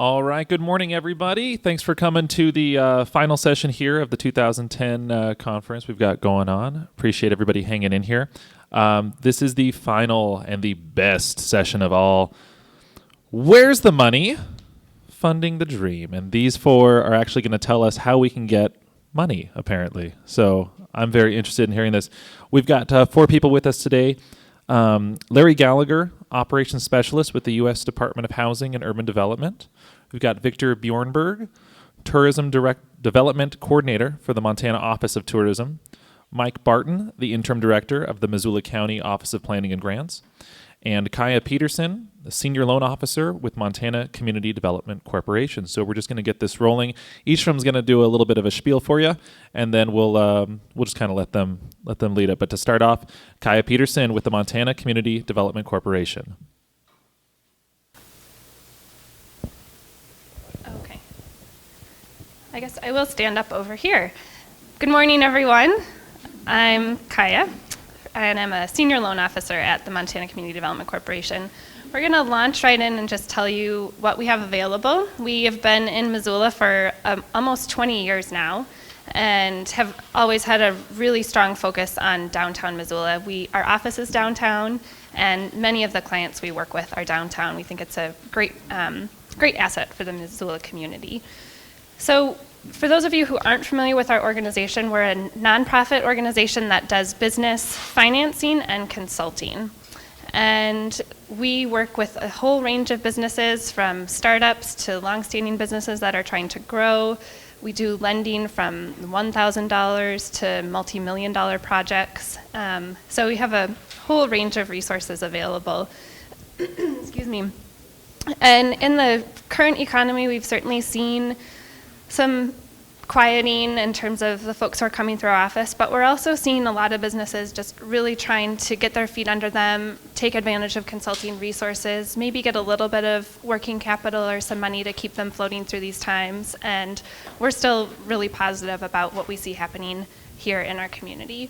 All right. Good morning, everybody. Thanks for coming to the final session here of the 2010 conference we've got going on. Appreciate everybody hanging in here. This is the final and the best session of all. Where's the money? Funding the dream. And these four are actually going to tell us how we can get money, apparently. So I'm very interested in hearing this. We've got four people with us today. Larry Gallagher, Operations Specialist with the U.S. Department of Housing and Urban Development. We've got Victor Bjornberg, Tourism Development Coordinator for the Montana Office of Tourism. Mike Barton, the Interim Director of the Missoula County Office of Planning and Grants. And Kaia Peterson, the Senior Loan Officer with Montana Community Development Corporation. So we're just going to get this rolling. Each of them is going to do a little bit of a spiel for you, and then we'll just kind of let them lead it. But to start off, Kaia Peterson with the Montana Community Development Corporation. Okay. I guess I will stand up over here. Good morning, everyone. I'm Kaia, and I'm a Senior Loan Officer at the Montana Community Development Corporation. We're going to launch right in and just tell you what we have available. We have been in Missoula for almost 20 years now and have always had a really strong focus on downtown Missoula. Our office is downtown, and many of the clients we work with are downtown. We think it's a great asset for the Missoula community. So for those of you who aren't familiar with our organization, we're a nonprofit organization that does business financing and consulting. And we work with a whole range of businesses, from startups to longstanding businesses that are trying to grow. We do lending from $1,000 to multi-million-dollar projects. So we have a whole range of resources available. Excuse me. And in the current economy, we've certainly seen some quieting in terms of the folks who are coming through our office, but we're also seeing a lot of businesses just really trying to get their feet under them, take advantage of consulting resources, maybe get a little bit of working capital or some money to keep them floating through these times. And we're still really positive about what we see happening here in our community.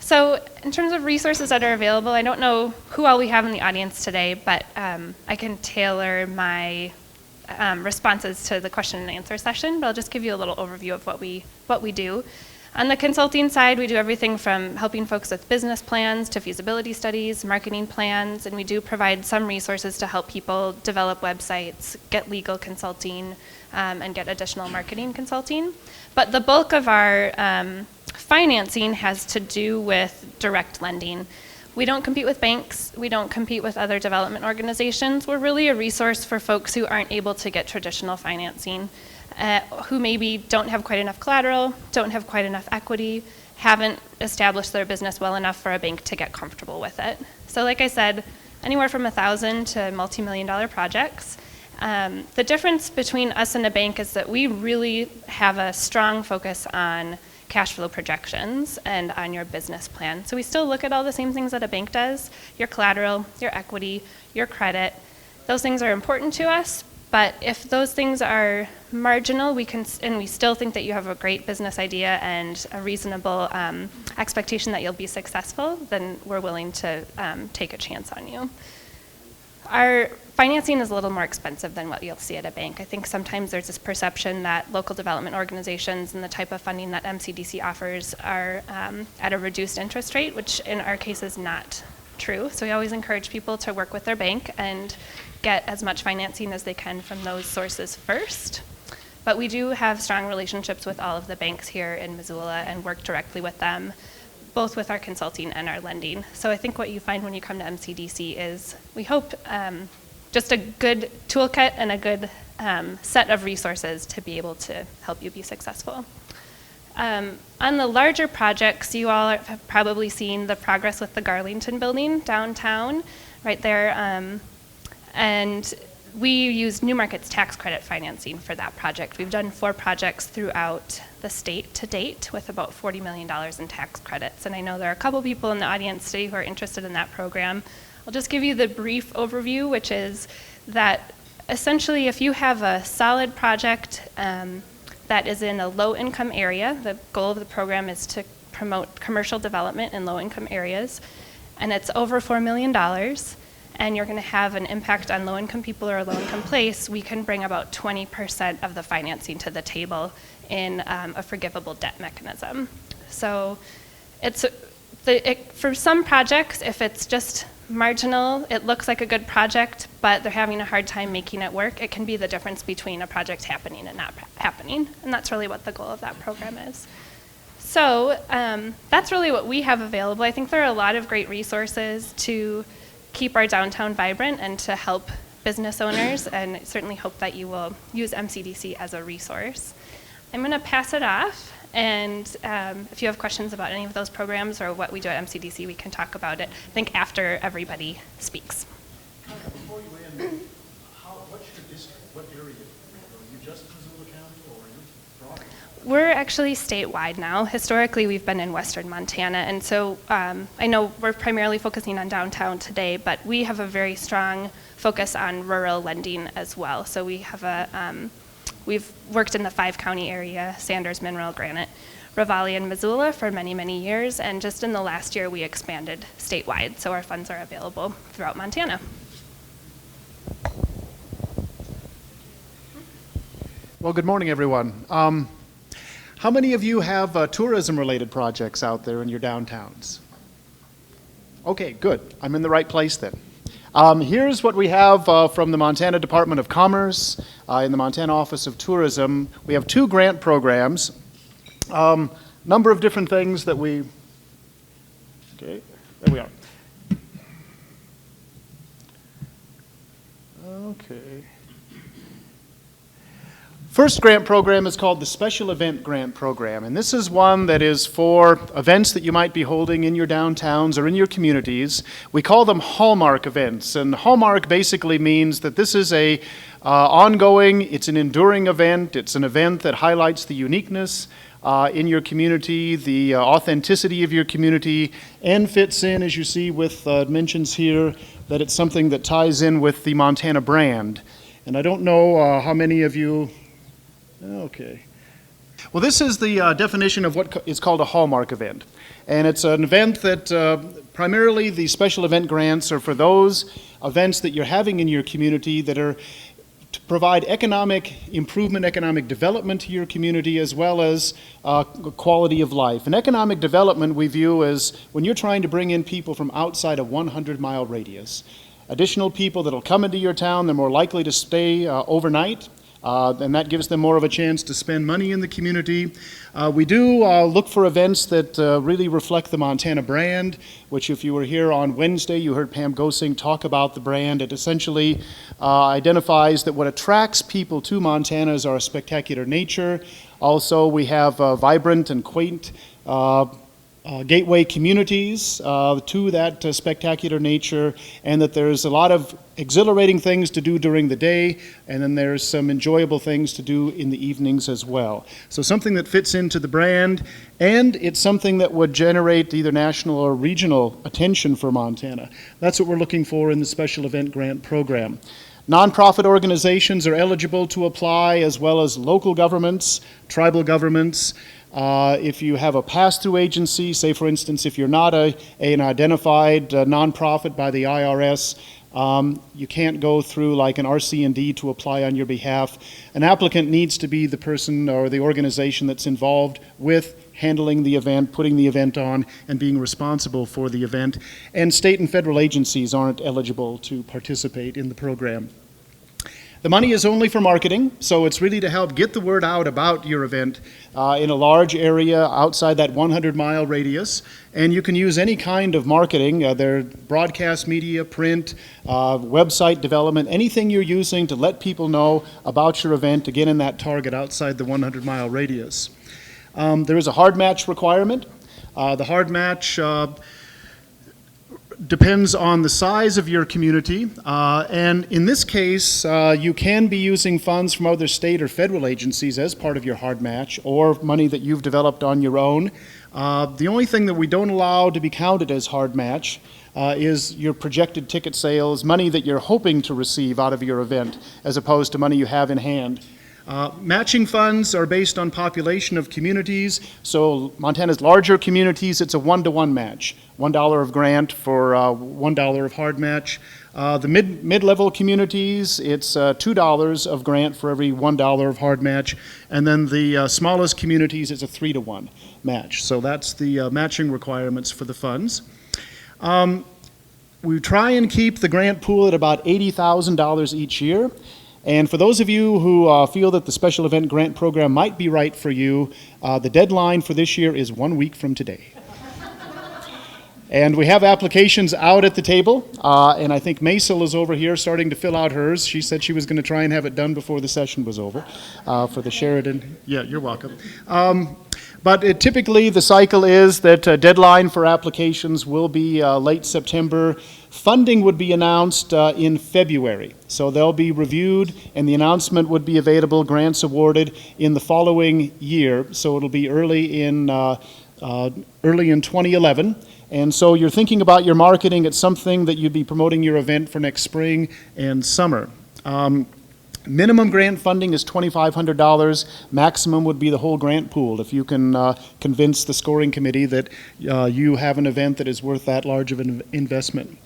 So in terms of resources that are available, I don't know who all we have in the audience today, but I can tailor my responses to the question and answer session, but I'll just give you a little overview of what we do. On the consulting side, we do everything from helping folks with business plans to feasibility studies, marketing plans, and we do provide some resources to help people develop websites, get legal consulting, and get additional marketing consulting. But the bulk of our financing has to do with direct lending. We don't compete with banks. We don't compete with other development organizations. We're really a resource for folks who aren't able to get traditional financing, who maybe don't have quite enough collateral, don't have quite enough equity, haven't established their business well enough for a bank to get comfortable with it. So like I said, anywhere from $1,000 to multi-million-dollar projects. The difference between us and a bank is that we really have a strong focus on cash flow projections and on your business plan. So we still look at all the same things that a bank does: your collateral, your equity, your credit. Those things are important to us, but if those things are marginal, and we still think that you have a great business idea and a reasonable expectation that you'll be successful, then we're willing to take a chance on you. Our financing is a little more expensive than what you'll see at a bank. I think sometimes there's this perception that local development organizations and the type of funding that MCDC offers are at a reduced interest rate, which in our case is not true. So we always encourage people to work with their bank and get as much financing as they can from those sources first. But we do have strong relationships with all of the banks here in Missoula and work directly with them, both with our consulting and our lending. So I think what you find when you come to MCDC is, we hope, just a good toolkit and a good set of resources to be able to help you be successful. On the larger projects, you all have probably seen the progress with the Garlington building downtown, right there. And we use New Market's tax credit financing for that project. We've done 4 projects throughout the state to date with about $40 million in tax credits. And I know there are a couple people in the audience today who are interested in that program. I'll just give you the brief overview, which is that essentially if you have a solid project that is in a low-income area, the goal of the program is to promote commercial development in low-income areas, and it's over $4 million, and you're going to have an impact on low-income people or a low-income place, we can bring about 20% of the financing to the table in a forgivable debt mechanism. So for some projects, if it's just marginal, it looks like a good project, but they're having a hard time making it work, it can be the difference between a project happening and not happening, and that's really what the goal of that program is. So that's really what we have available. I think there are a lot of great resources to keep our downtown vibrant and to help business owners, and I certainly hope that you will use MCDC as a resource. I'm going to pass it off, and if you have questions about any of those programs or what we do at MCDC, we can talk about it, I think, after everybody speaks. Before you end, what's your district? What area? Are you just Missoula County, or are you broad? We're actually statewide now. Historically, we've been in western Montana, and so I know we're primarily focusing on downtown today, but we have a very strong focus on rural lending as well. So we have we've worked in the 5-county area: Sanders, Mineral, Granite, Ravalli, and Missoula for many, many years, and just in the last year we expanded statewide, so our funds are available throughout Montana. Well, good morning, everyone. How many of you have tourism-related projects out there in your downtowns? Okay, good. I'm in the right place then. Here's what we have from the Montana Department of Commerce in the Montana Office of Tourism. We have 2 grant programs, number of different things that we, okay, there we are. Okay. First grant program is called the Special Event Grant Program, and this is one that is for events that you might be holding in your downtowns or in your communities. We call them hallmark events, and hallmark basically means that this is a ongoing, it's an enduring event, it's an event that highlights the uniqueness in your community, the authenticity of your community, and fits in, as you see with mentions here, that it's something that ties in with the Montana brand. And I don't know how many of you. Okay. Well, this is the definition of what is called a hallmark event. And it's an event that primarily the special event grants are for those events that you're having in your community that are to provide economic improvement, economic development to your community, as well as quality of life. And economic development we view as when you're trying to bring in people from outside a 100-mile radius. Additional people that'll come into your town, they're more likely to stay overnight. And that gives them more of a chance to spend money in the community. We do look for events that really reflect the Montana brand, which if you were here on Wednesday, you heard Pam Gosing talk about the brand. It essentially identifies that what attracts people to Montana is our spectacular nature. Also, we have vibrant and quaint gateway communities to that spectacular nature, and that there's a lot of exhilarating things to do during the day, and then there's some enjoyable things to do in the evenings as well. So something that fits into the brand, and it's something that would generate either national or regional attention for Montana. That's what we're looking for in the Special Event Grant Program. Nonprofit organizations are eligible to apply, as well as local governments, tribal governments. If you have a pass-through agency, say for instance, if you're not an identified nonprofit by the IRS, you can't go through like an RC&D to apply on your behalf. An applicant needs to be the person or the organization that's involved with handling the event, putting the event on, and being responsible for the event. And state and federal agencies aren't eligible to participate in the program. The money is only for marketing, so it's really to help get the word out about your event in a large area outside that 100-mile radius. And you can use any kind of marketing. They're broadcast media, print, website development, anything you're using to let people know about your event to get in that target outside the 100-mile radius. There is a hard match requirement. The hard match depends on the size of your community, and in this case, you can be using funds from other state or federal agencies as part of your hard match, or money that you've developed on your own. The only thing that we don't allow to be counted as hard match is your projected ticket sales, money that you're hoping to receive out of your event, as opposed to money you have in hand. Matching funds are based on population of communities. So Montana's larger communities, it's a 1-to-1 match. $1 of grant for $1 of hard match. The mid-level communities, it's $2 of grant for every $1 of hard match, and then the smallest communities, it's a 3-to-1 match. So that's the matching requirements for the funds. We try and keep the grant pool at about $80,000 each year. And for those of you who feel that the special event grant program might be right for you, the deadline for this year is 1 week from today. And we have applications out at the table, and I think Missoula is over here starting to fill out hers. She said she was going to try and have it done before the session was over for the Sheridan. Yeah, you're welcome. But typically the cycle is that deadline for applications will be late September. Funding would be announced in February. So they'll be reviewed and the announcement would be available, grants awarded in the following year. So it'll be early in 2011. And so you're thinking about your marketing, it's something that you'd be promoting your event for next spring and summer. Minimum grant funding is $2,500. Maximum would be the whole grant pool if you can convince the scoring committee that you have an event that is worth that large of an investment.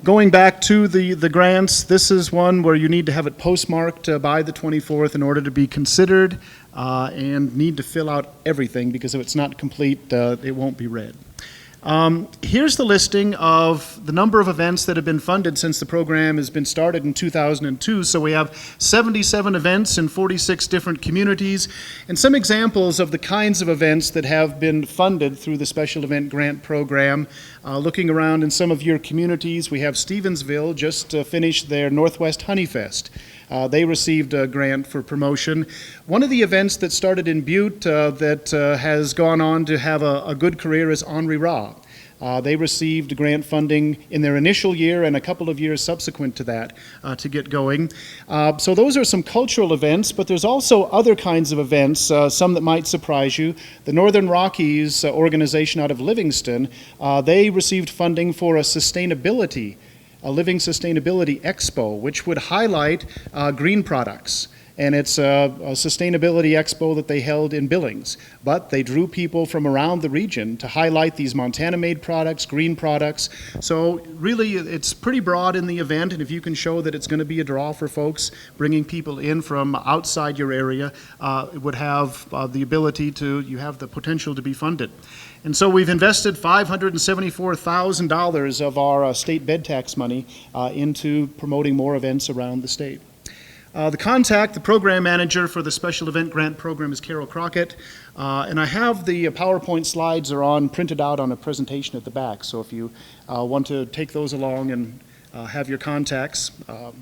Going back to the grants, this is one where you need to have it postmarked by the 24th in order to be considered and need to fill out everything because if it's not complete, it won't be read. Here's the listing of the number of events that have been funded since the program has been started in 2002. So we have 77 events in 46 different communities and some examples of the kinds of events that have been funded through the Special Event Grant Program. Looking around in some of your communities, we have Stevensville just finished their Northwest Honey Fest. They received a grant for promotion. One of the events that started in Butte that has gone on to have a good career is Henri Ra. They received grant funding in their initial year and a couple of years subsequent to that to get going. So those are some cultural events, but there's also other kinds of events, some that might surprise you. The Northern Rockies organization out of Livingston, they received funding for a Living Sustainability Expo, which would highlight green products. And it's a sustainability expo that they held in Billings. But they drew people from around the region to highlight these Montana-made products, green products. So really, it's pretty broad in the event, and if you can show that it's going to be a draw for folks, bringing people in from outside your area, it would have the ability to, you have the potential to be funded. And so we've invested $574,000 of our state bed tax money into promoting more events around the state. The program manager for the Special Event Grant Program is Carol Crockett. And I have the PowerPoint slides printed out on a presentation at the back. So if you want to take those along and have your contacts,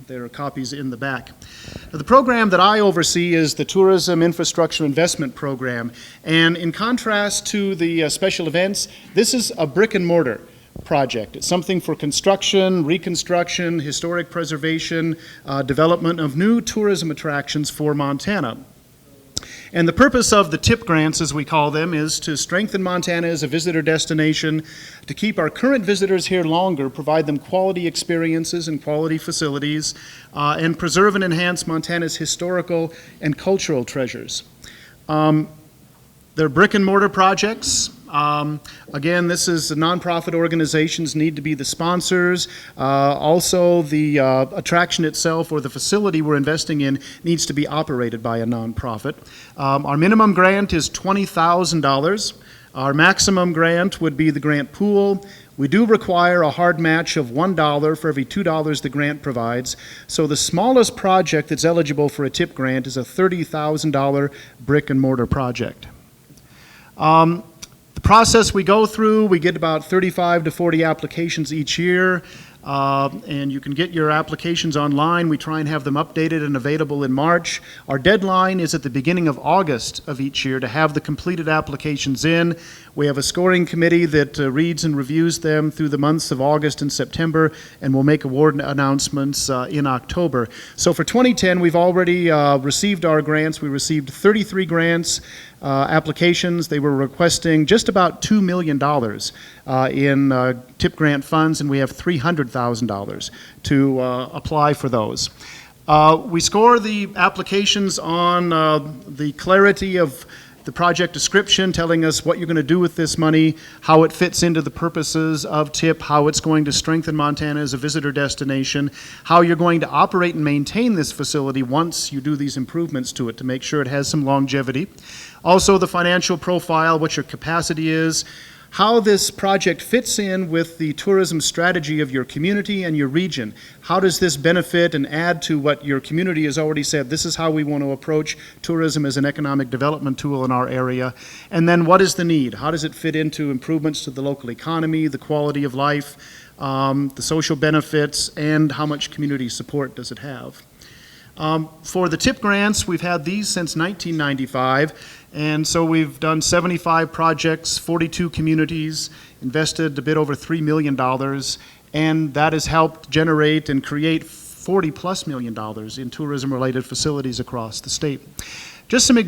there are copies in the back. Now, the program that I oversee is the Tourism Infrastructure Investment Program. And in contrast to the special events, this is a brick and mortar project. It's something for construction, reconstruction, historic preservation, development of new tourism attractions for Montana. And the purpose of the TIP grants, as we call them, is to strengthen Montana as a visitor destination, to keep our current visitors here longer, provide them quality experiences and quality facilities, and preserve and enhance Montana's historical and cultural treasures. They're brick and mortar projects. Again, this is the nonprofit organizations need to be the sponsors. Also, the attraction itself or the facility we're investing in needs to be operated by a nonprofit. Our minimum grant is $20,000. Our maximum grant would be the grant pool. We do require a hard match of $1 for every $2 the grant provides. So the smallest project that's eligible for a TIP grant is a $30,000 brick and mortar project. The process we go through, we get about 35 to 40 applications each year, and you can get your applications online. We try and have them updated and available in March. Our deadline is at the beginning of August of each year to have the completed applications in. We have a scoring committee that reads and reviews them through the months of August and September, and we'll make award announcements in October. So for 2010, we've already received our grants. We received 33 grants. Applications. They were requesting just about $2 million in TIP grant funds, and we have $300,000 to apply for those. We score the applications on the clarity of The project description telling us what you're going to do with this money, how it fits into the purposes of TIP, how it's going to strengthen Montana as a visitor destination, how you're going to operate and maintain this facility once you do these improvements to it to make sure it has some longevity. Also the financial profile, what your capacity is, how this project fits in with the tourism strategy of your community and your region. How does this benefit and add to what your community has already said? This is how we want to approach tourism as an economic development tool in our area. And then what is the need? How does it fit into improvements to the local economy, the quality of life, the social benefits, and how much community support does it have? For the TIP grants, we've had these since 1995. And so we've done 75 projects, 42 communities, invested a bit over $3 million, and that has helped generate and create $40+ million in tourism-related facilities across the state. Just some,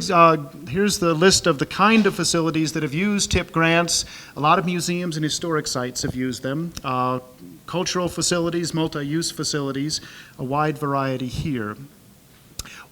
here's the list of the kind of facilities that have used TIP grants. A lot of museums and historic sites have used them. Cultural facilities, multi-use facilities, a wide variety here.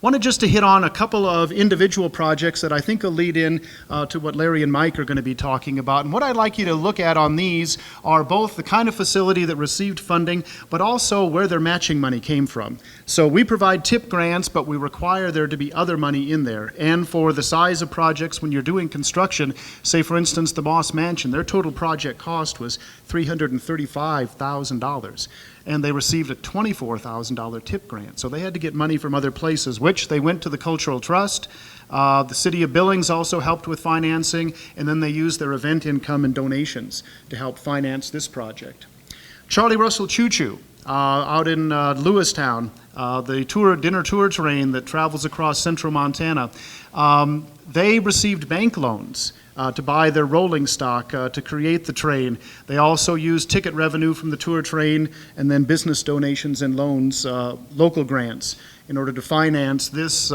Wanted just to hit on a couple of individual projects that I think will lead in to what Larry and Mike are going to be talking about. And what I'd like you to look at on these are both the kind of facility that received funding, but also where their matching money came from. So we provide TIP grants, but we require there to be other money in there. And for the size of projects, when you're doing construction, say for instance the Moss Mansion, their total project cost was $335,000. And they received a $24,000 TIP grant. So they had to get money from other places, which they went to the Cultural Trust. The City of Billings also helped with financing, and then they used their event income and donations to help finance this project. Charlie Russell Choo Choo out in Lewistown, the dinner tour train that travels across central Montana. They received bank loans to buy their rolling stock to create the train. They also used ticket revenue from the tour train and then business donations and loans, local grants, in order to finance this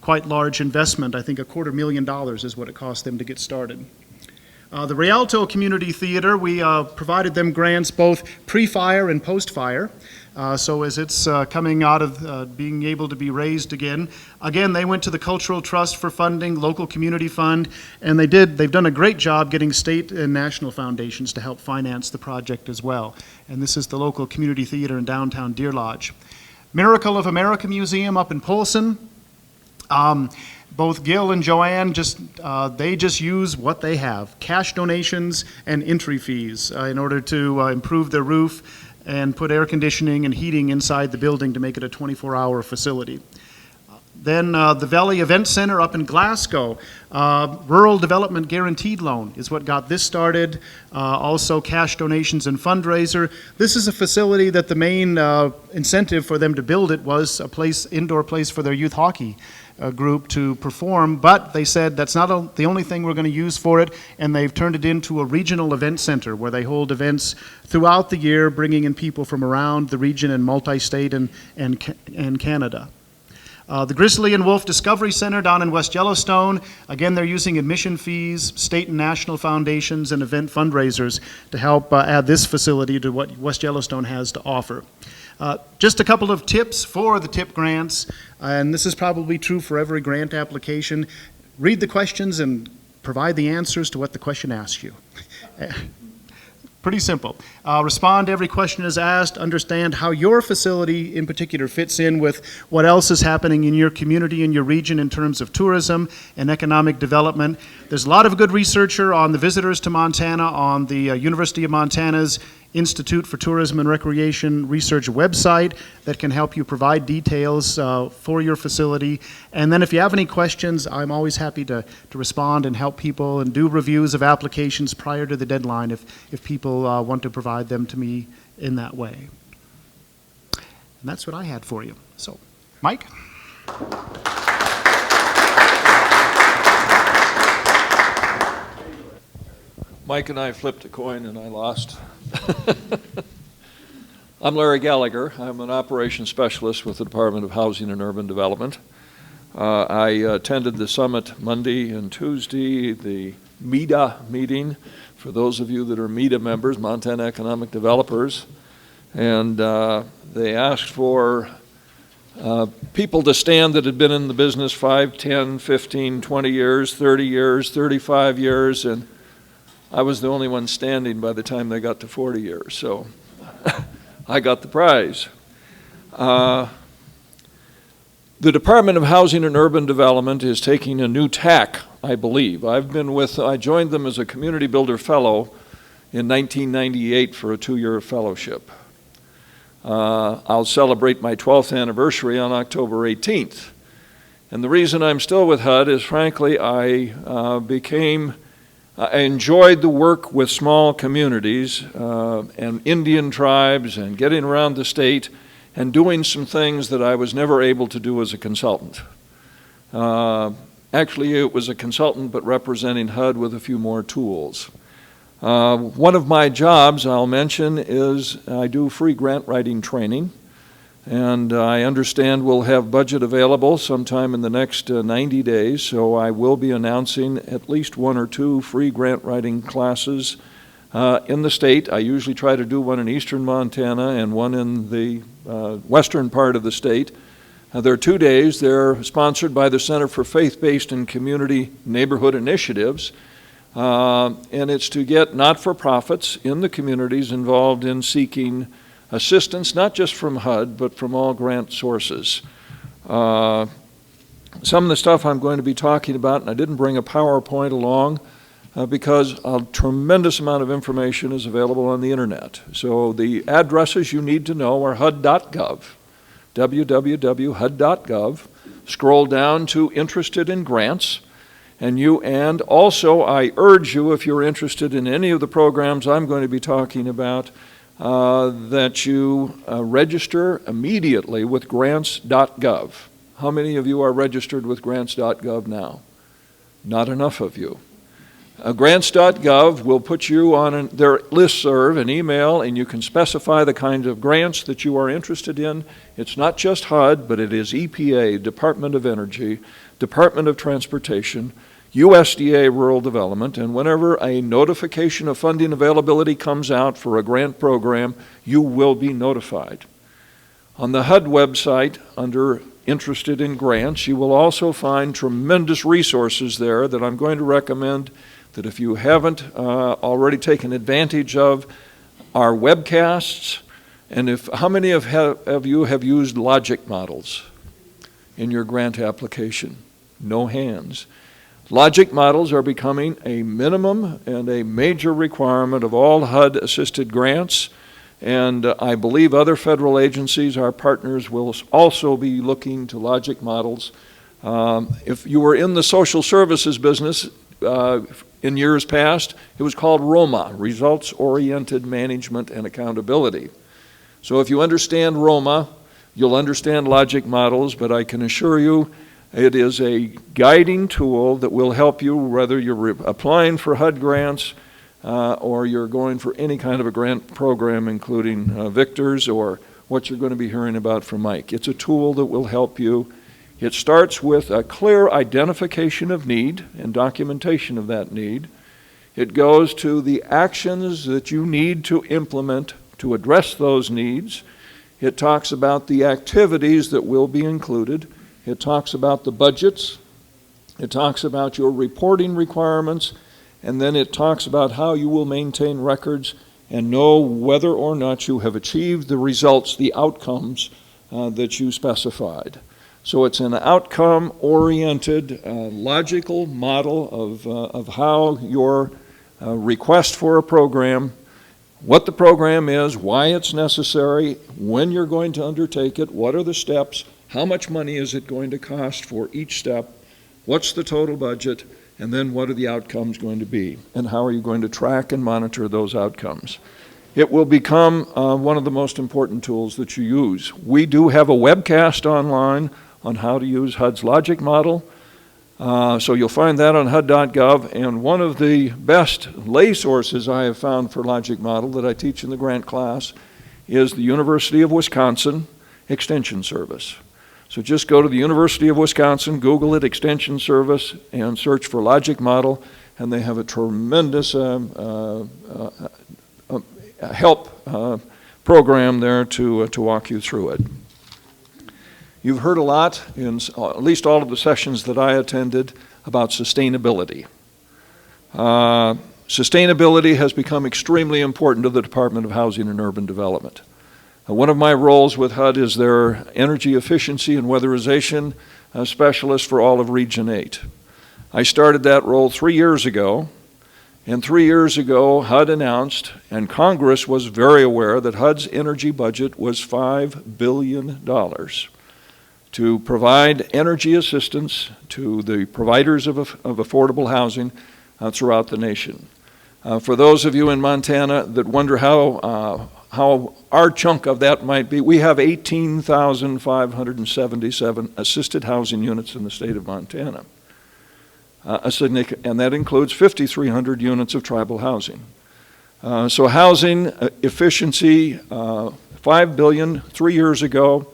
quite large investment. I think $250,000 is what it cost them to get started. The Rialto Community Theater, we provided them grants both pre-fire and post-fire. So as it's coming out of being able to be raised again, they went to the Cultural Trust for funding, local community fund, and they've done a great job getting state and national foundations to help finance the project as well. And this is the local community theater in downtown Deer Lodge. Miracle of America Museum up in Polson. Both Gil and Joanne they just use what they have, cash donations and entry fees in order to improve their roof and put air conditioning and heating inside the building to make it a 24-hour facility. Then the Valley Event Center up in Glasgow, Rural Development Guaranteed Loan is what got this started. Also cash donations and fundraiser. This is a facility that the main incentive for them to build it was a indoor place for their youth hockey group to perform, but they said that's not the only thing we're going to use for it, and they've turned it into a regional event center where they hold events throughout the year, bringing in people from around the region and multi-state and Canada. The Grizzly and Wolf Discovery Center down in West Yellowstone, again they're using admission fees, state and national foundations, and event fundraisers to help add this facility to what West Yellowstone has to offer. Just a couple of tips for the TIP grants, and this is probably true for every grant application. Read the questions and provide the answers to what the question asks you. Pretty simple. Respond to every question is asked, understand how your facility in particular fits in with what else is happening in your community and your region in terms of tourism and economic development. There's a lot of good research on the visitors to Montana on the University of Montana's Institute for Tourism and Recreation Research website that can help you provide details for your facility. And then if you have any questions, I'm always happy to respond and help people and do reviews of applications prior to the deadline if people want to provide them to me in that way. And that's what I had for you. So, Mike? Mike and I flipped a coin and I lost. I'm Larry Gallagher. I'm an operations specialist with the Department of Housing and Urban Development. I attended the summit Monday and Tuesday, the MEDA meeting, for those of you that are MEDA members, Montana Economic Developers, and they asked for people to stand that had been in the business 5, 10, 15, 20 years, 30 years, 35 years, and I was the only one standing by the time they got to 40 years, so I got the prize. The Department of Housing and Urban Development is taking a new tack, I believe. I joined them as a Community Builder Fellow in 1998 for a 2-year fellowship. I'll celebrate my 12th anniversary on October 18th. And the reason I'm still with HUD is, frankly, I enjoyed the work with small communities and Indian tribes and getting around the state and doing some things that I was never able to do as a consultant. Actually, it was a consultant, but representing HUD with a few more tools. One of my jobs, I'll mention, is I do free grant writing training, and I understand we'll have budget available sometime in the next 90 days, so I will be announcing at least 1 or 2 free grant writing classes in the state. I usually try to do one in eastern Montana and one in the western part of the state. There are 2 days. They're sponsored by the Center for Faith-Based and Community Neighborhood Initiatives. And it's to get not-for-profits in the communities involved in seeking assistance, not just from HUD, but from all grant sources. Some of the stuff I'm going to be talking about, and I didn't bring a PowerPoint along because a tremendous amount of information is available on the internet. So the addresses you need to know are HUD.gov, www.hud.gov. Scroll down to Interested in Grants. And also I urge you, if you're interested in any of the programs I'm going to be talking about, that you register immediately with grants.gov. How many of you are registered with grants.gov now? Not enough of you. Grants.gov will put you on their listserv, an email, and you can specify the kinds of grants that you are interested in. It's not just HUD, but it is EPA, Department of Energy, Department of Transportation, USDA Rural Development, and whenever a notification of funding availability comes out for a grant program, you will be notified. On the HUD website, under Interested in Grants, you will also find tremendous resources there that I'm going to recommend that if you haven't already taken advantage of, our webcasts, and how many of you have used logic models in your grant application? No hands. Logic models are becoming a minimum and a major requirement of all HUD-assisted grants, and I believe other federal agencies, our partners, will also be looking to logic models. If you were in the social services business in years past, it was called ROMA, Results-Oriented Management and Accountability. So if you understand ROMA, you'll understand logic models, but I can assure you it is a guiding tool that will help you whether you're applying for HUD grants or you're going for any kind of a grant program, including Victor's or what you're going to be hearing about from Mike. It's a tool that will help you. It starts with a clear identification of need and documentation of that need. It goes to the actions that you need to implement to address those needs. It talks about the activities that will be included. It talks about the budgets. It talks about your reporting requirements. And then it talks about how you will maintain records and know whether or not you have achieved the results, the outcomes that you specified. So it's an outcome-oriented, logical model of how your request for a program, what the program is, why it's necessary, when you're going to undertake it, what are the steps, how much money is it going to cost for each step, what's the total budget, and then what are the outcomes going to be, and how are you going to track and monitor those outcomes. It will become one of the most important tools that you use. We do have a webcast online on how to use HUD's logic model. So you'll find that on HUD.gov, and one of the best lay sources I have found for logic model that I teach in the grant class is the University of Wisconsin Extension Service. So just go to the University of Wisconsin, Google it, Extension Service, and search for logic model, and they have a tremendous help program there to walk you through it. You've heard a lot, in at least all of the sessions that I attended, about sustainability. Sustainability has become extremely important to the Department of Housing and Urban Development. One of my roles with HUD is their energy efficiency and weatherization specialist for all of Region 8. I started that role 3 years ago, and 3 years ago HUD announced, and Congress was very aware, that HUD's energy budget was $5 billion to provide energy assistance to the providers of affordable housing throughout the nation. For those of you in Montana that wonder how our chunk of that might be, we have 18,577 assisted housing units in the state of Montana. And that includes 5,300 units of tribal housing. So housing efficiency, $5 billion 3 years ago.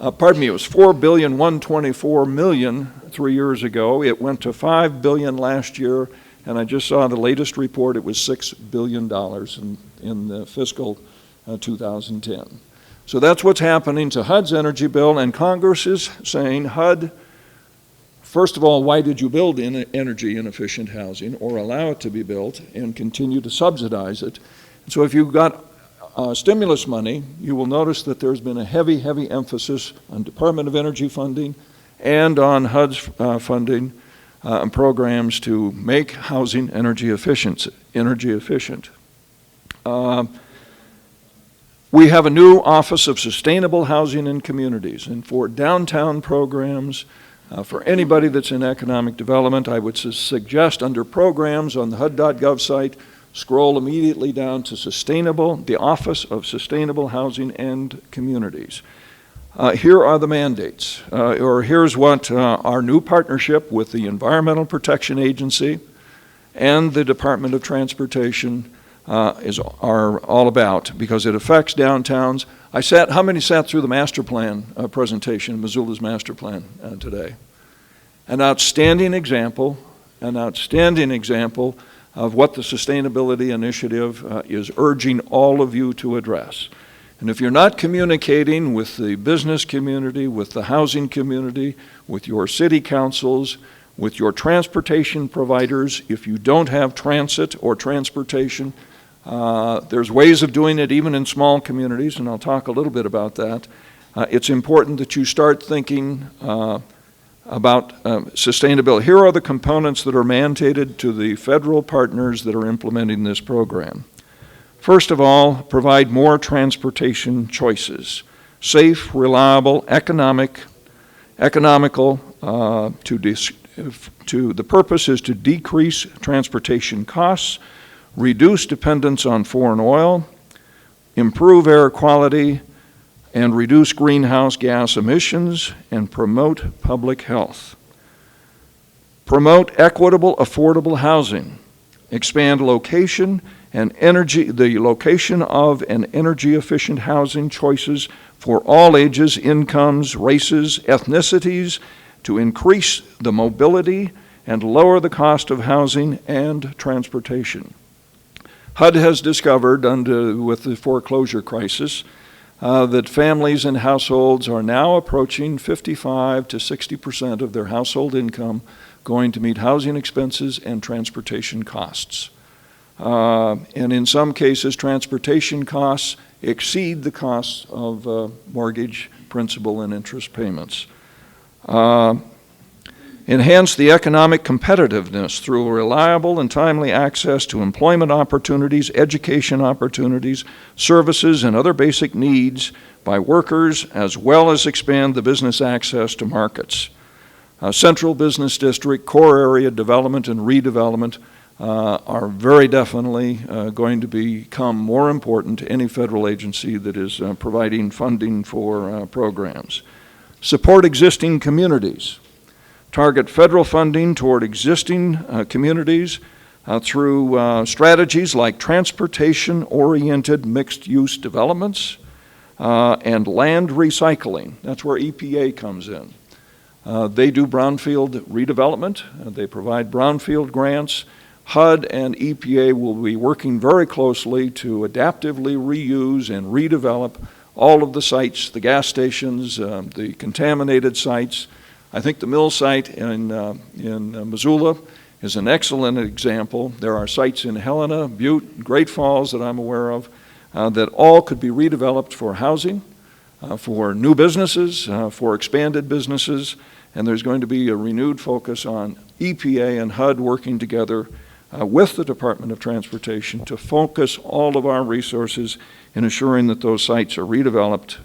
It was $4,124,000,000 3 years ago. It went to $5 billion last year, and I just saw the latest report. It was $6 billion in the fiscal 2010. So that's what's happening to HUD's energy bill, and Congress is saying, HUD, first of all, why did you build energy inefficient housing or allow it to be built and continue to subsidize it? So if you've got stimulus money, you will notice that there's been a heavy, heavy emphasis on Department of Energy funding and on HUD's funding programs to make housing energy efficient. We have a new Office of Sustainable Housing and Communities, and for downtown programs, for anybody that's in economic development, I would suggest under programs on the HUD.gov site, scroll immediately down to the Office of Sustainable Housing and Communities. Here are the mandates, or here's what our new partnership with the Environmental Protection Agency and the Department of Transportation are all about, because it affects downtowns. How many sat through the master plan presentation, Missoula's master plan today? An outstanding example of what the Sustainability Initiative is urging all of you to address. And if you're not communicating with the business community, with the housing community, with your city councils, with your transportation providers, if you don't have transit or transportation, there's ways of doing it even in small communities, and I'll talk a little bit about that. It's important that you start thinking about sustainability. Here are the components that are mandated to the federal partners that are implementing this program. First of all, provide more transportation choices, safe, reliable, economical. The purpose is to decrease transportation costs, reduce dependence on foreign oil, improve air quality, and reduce greenhouse gas emissions, and promote public health. Promote equitable, affordable housing. Expand the location of and energy-efficient housing choices for all ages, incomes, races, ethnicities, to increase the mobility and lower the cost of housing and transportation. HUD has discovered, with the foreclosure crisis, that families and households are now approaching 55 to 60% of their household income going to meet housing expenses and transportation costs. And in some cases, transportation costs exceed the costs of mortgage, principal, and interest payments. Enhance the economic competitiveness through reliable and timely access to employment opportunities, education opportunities, services, and other basic needs by workers, as well as expand the business access to markets. Central business district, core area development, and redevelopment are very definitely going to become more important to any federal agency that is providing funding for programs. Support existing communities. Target federal funding toward existing communities through strategies like transportation-oriented mixed-use developments and land recycling. That's where EPA comes in. They do brownfield redevelopment. They provide brownfield grants. HUD and EPA will be working very closely to adaptively reuse and redevelop all of the sites, the gas stations, the contaminated sites. I think the mill site in Missoula is an excellent example. There are sites in Helena, Butte, Great Falls that I'm aware of that all could be redeveloped for housing, for new businesses, for expanded businesses, and there's going to be a renewed focus on EPA and HUD working together with the Department of Transportation to focus all of our resources in ensuring that those sites are redeveloped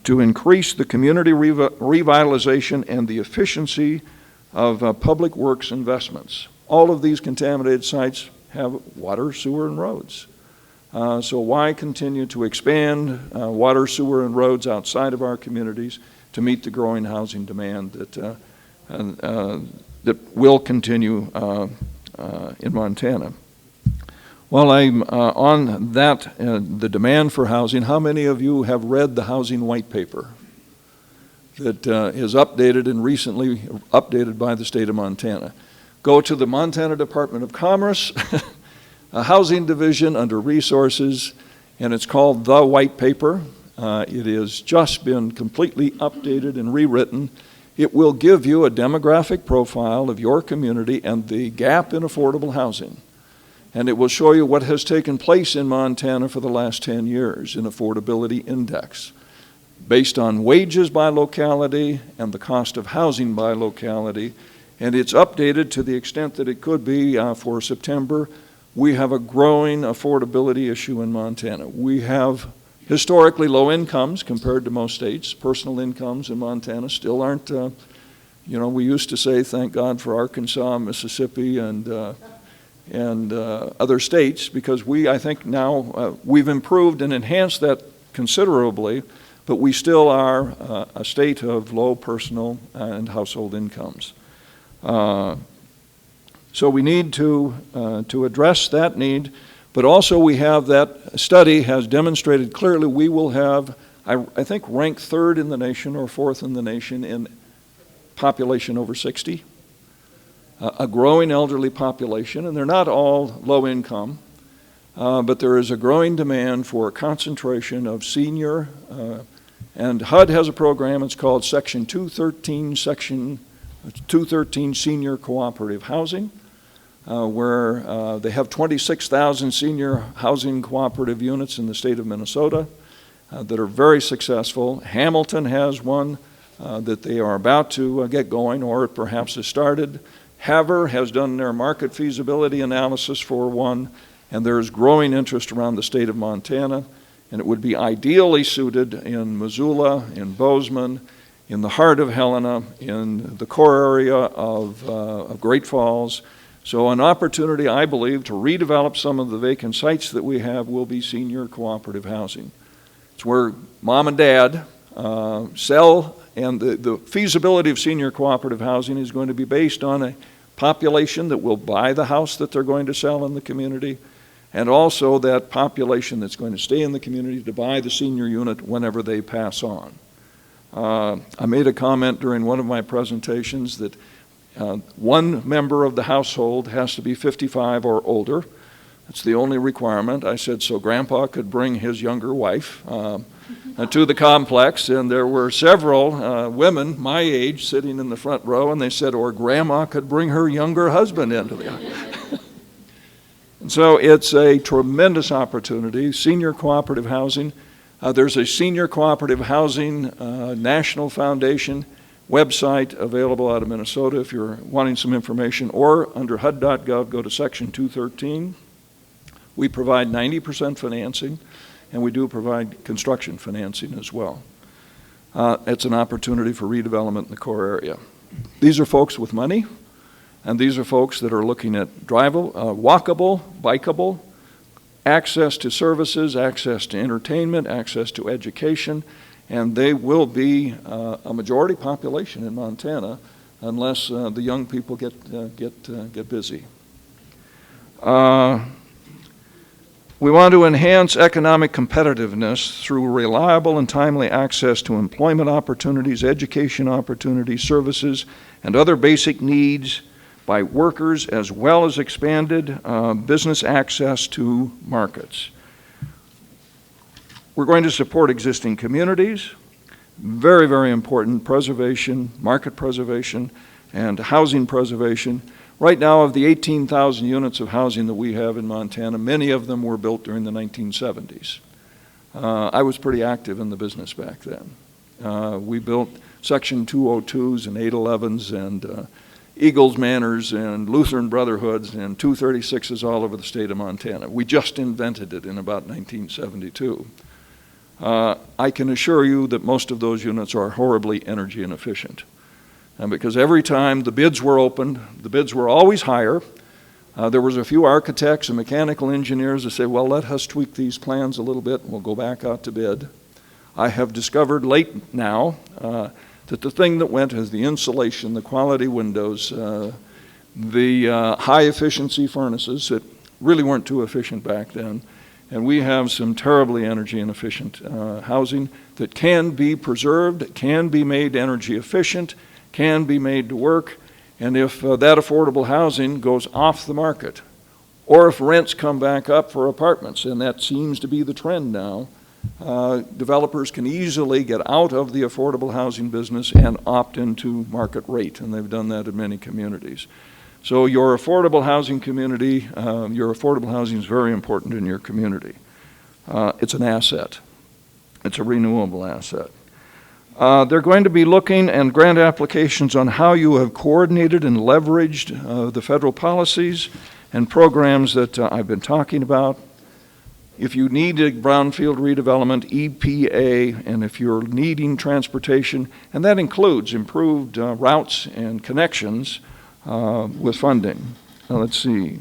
to increase the community revitalization and the efficiency of public works investments. All of these contaminated sites have water, sewer, and roads. So why continue to expand water, sewer, and roads outside of our communities to meet the growing housing demand that will continue in Montana? While I'm on that, the demand for housing, how many of you have read the housing white paper that is updated and recently updated by the state of Montana? Go to the Montana Department of Commerce, a housing division under resources, and it's called The White Paper. It has just been completely updated and rewritten. It will give you a demographic profile of your community and the gap in affordable housing. And it will show you what has taken place in Montana for the last 10 years in affordability index, based on wages by locality and the cost of housing by locality. And it's updated to the extent that it could be for September. We have a growing affordability issue in Montana. We have historically low incomes compared to most states. Personal incomes in Montana still aren't, we used to say, thank God for Arkansas, Mississippi, and other states, because I think now we've improved and enhanced that considerably, but we still are a state of low personal and household incomes. So we need to address that need, but also we have that study has demonstrated clearly we will have, I think, ranked third in the nation or fourth in the nation in population over 60. A growing elderly population, and they're not all low income, but there is a growing demand for a concentration of senior, and HUD has a program, it's called Section 213 Senior Cooperative Housing, where they have 26,000 senior housing cooperative units in the state of Minnesota that are very successful. Hamilton has one that they are about to get going, or it perhaps has started. Haver has done their market feasibility analysis for one, and there is growing interest around the state of Montana, and it would be ideally suited in Missoula, in Bozeman, in the heart of Helena, in the core area of Great Falls. So an opportunity, I believe, to redevelop some of the vacant sites that we have will be senior cooperative housing. It's where mom and dad sell, and the feasibility of senior cooperative housing is going to be based on a population that will buy the house that they're going to sell in the community, and also that population that's going to stay in the community to buy the senior unit whenever they pass on. I made a comment during one of my presentations that one member of the household has to be 55 or older. That's the only requirement. I said so Grandpa could bring his younger wife to the complex, and there were several women my age sitting in the front row, and they said, or Grandma could bring her younger husband into the And so it's a tremendous opportunity. Senior cooperative housing. There's a Senior Cooperative Housing National Foundation website available out of Minnesota if you're wanting some information, or under HUD.gov, go to Section 213. We provide 90% financing, and we do provide construction financing as well. It's an opportunity for redevelopment in the core area. These are folks with money, and these are folks that are looking at walkable, bikeable, access to services, access to entertainment, access to education, and they will be a majority population in Montana unless the young people get busy. We want to enhance economic competitiveness through reliable and timely access to employment opportunities, education opportunities, services, and other basic needs by workers, as well as expanded business access to markets. We're going to support existing communities. Very, very important, preservation, market preservation, and housing preservation. Right now, of the 18,000 units of housing that we have in Montana, many of them were built during the 1970s. I was pretty active in the business back then. We built Section 202s and 811s and Eagles Manors and Lutheran Brotherhoods and 236s all over the state of Montana. We just invented it in about 1972. I can assure you that most of those units are horribly energy inefficient. And because every time the bids were opened, the bids were always higher. There was a few architects and mechanical engineers that said, well, let us tweak these plans a little bit and we'll go back out to bid. I have discovered late now that the thing that went is the insulation, the quality windows, the high efficiency furnaces that really weren't too efficient back then. And we have some terribly energy inefficient housing that can be preserved, can be made energy efficient, can be made to work. And if that affordable housing goes off the market, or if rents come back up for apartments, and that seems to be the trend now, developers can easily get out of the affordable housing business and opt into market rate, and they've done that in many communities. So your affordable housing community, your affordable housing is very important in your community. It's an asset. It's a renewable asset. They're going to be looking and grant applications on how you have coordinated and leveraged the federal policies and programs that I've been talking about. If you need a brownfield redevelopment, EPA, and if you're needing transportation, and that includes improved routes and connections with funding. Let's see.